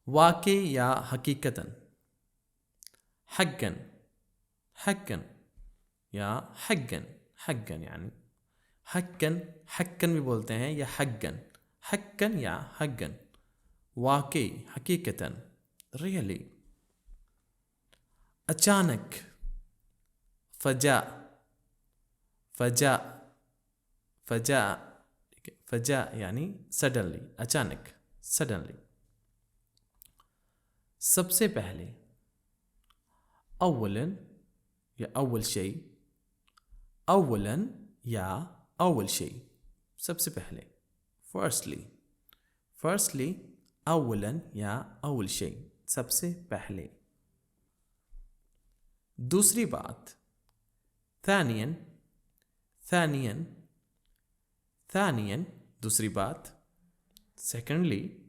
वाकई या हकीकतन, हक्कन, हक्कन या हक्कन, हक्कन यानी हक्कन, हक्कन भी बोलते हैं या हक्कन, हक्कन या हक्कन, वाकई, हकीकतन, रियली। अचानक, फजा, फजा, फजा, फजा यानी सडनली, अचानक, सडनली। सबसे पहले, अव्वलन या अव्वल शै, अव्वलन या अव्वल शै, सबसे पहले, फर्स्टली, फर्स्टली, अव्वलन या अव्वल शै, सबसे पहले। दूसरी बात, थानियन, थानियन, थानियन, दूसरी बात, सेकेंडली,